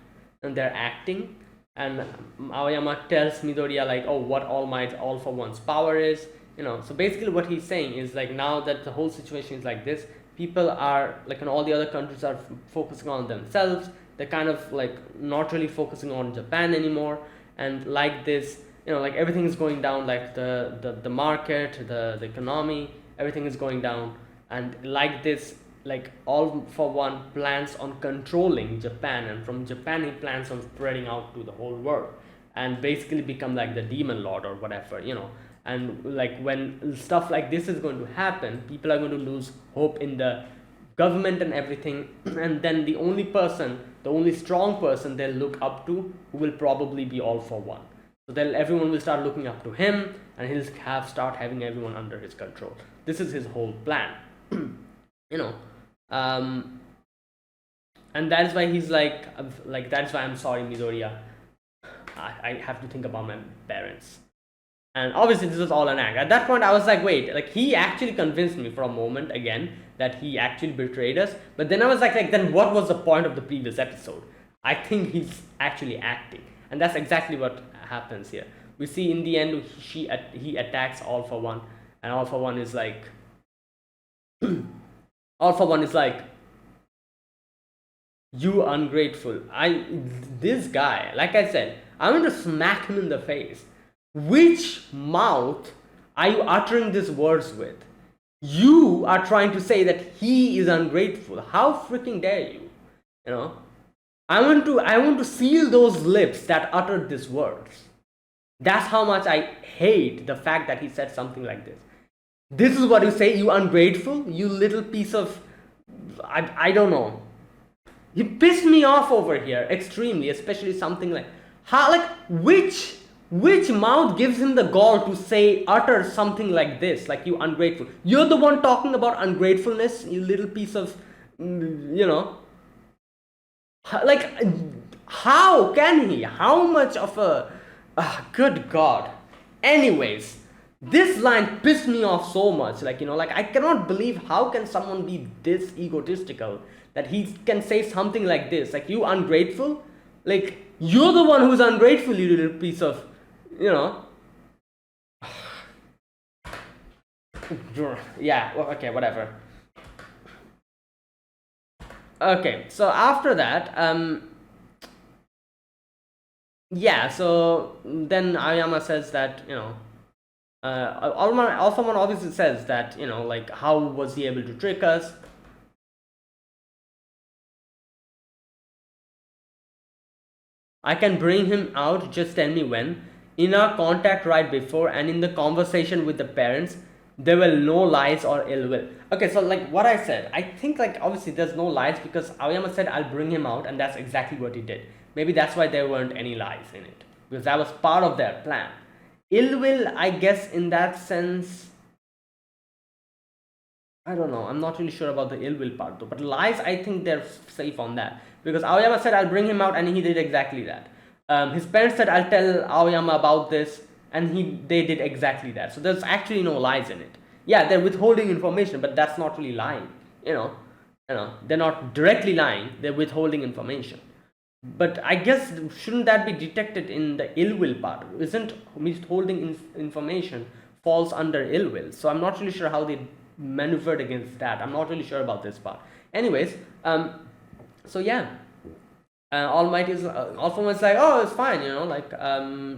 and they're acting. And Aoyama tells Midoriya like, oh, what All Might All for One's power is. So basically what he's saying is like, now that the whole situation is like this, people are like, and all the other countries are focusing on themselves. They're kind of like not really focusing on Japan anymore. And like this, like everything is going down, like the market, the economy, everything is going down. And like this, like All for One plans on controlling Japan, and from Japan he plans on spreading out to the whole world and basically become like the demon lord or whatever. And like when stuff like this is going to happen, people are going to lose hope in the government and everything. And then the only strong person they'll look up to will probably be All for One. So then everyone will start looking up to him, and he'll start having everyone under his control. This is his whole plan. And that's why he's like that's why I'm sorry, Midoriya, I have to think about my parents. And obviously this was all an act. At that point I was like, wait, like he actually convinced me for a moment again that he actually betrayed us. But then I was like then what was the point of the previous episode? I think he's actually acting, and that's exactly what happens here. We see in the end he attacks All for One, and All for One is like All for One is like, you ungrateful. This guy, like I said, I want to smack him in the face. Which mouth are you uttering these words with? You are trying to say that he is ungrateful. How freaking dare you? I want to seal those lips that uttered these words. That's how much I hate the fact that he said something like this. This is what you say, you ungrateful, you little piece of, I don't know. He pissed me off over here extremely, especially something like, which mouth gives him the gall to utter something like this, like you ungrateful? You're the one talking about ungratefulness, you little piece of, like, how can he? How much of a, good God. Anyways, this line pissed me off so much, like I cannot believe how can someone be this egotistical that he can say something like this, like you ungrateful, like you're the one who's ungrateful, you little piece of, yeah, okay, whatever. Okay, so after that, yeah, so then Aoyama says that, All for One obviously says that, like, how was he able to trick us? I can bring him out, just tell me when. In our contact right before and in the conversation with the parents, there were no lies or ill will. Okay, so like what I said, I think like obviously there's no lies because Aoyama said I'll bring him out, and that's exactly what he did. Maybe that's why there weren't any lies in it, because that was part of their plan. Ill will, I guess, in that sense, I don't know. I'm not really sure about the ill will part though. But lies, I think they're safe on that, because Aoyama said I'll bring him out, and he did exactly that. His parents said I'll tell Aoyama about this, and they did exactly that. So there's actually no lies in it. Yeah, they're withholding information, but that's not really lying. They're not directly lying. They're withholding information. But I guess shouldn't that be detected in the ill will part? Isn't withholding information falls under ill will? So I'm not really sure how they maneuvered against that. I'm not really sure about this part. Anyways, so yeah, All Might is All for One is like, oh, it's fine,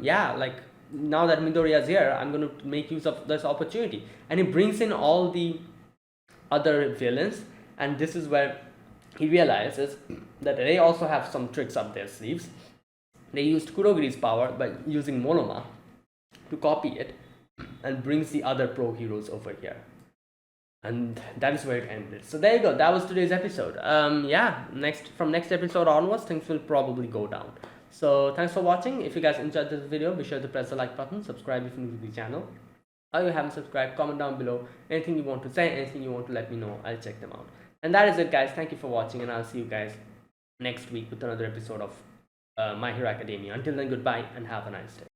yeah, like now that Midoriya is here, I'm going to make use of this opportunity, and he brings in all the other villains, and this is where he realizes that they also have some tricks up their sleeves. They used Kurogiri's power by using Monoma to copy it, and brings the other pro heroes over here. And that is where it ended. So there you go. That was today's episode. Yeah, from next episode onwards, things will probably go down. So thanks for watching. If you guys enjoyed this video, be sure to press the like button, subscribe if you're new to the channel. Or if you haven't subscribed, comment down below. Anything you want to say, anything you want to let me know, I'll check them out. And that is it, guys. Thank you for watching, and I'll see you guys next week with another episode of My Hero Academia. Until then, goodbye and have a nice day.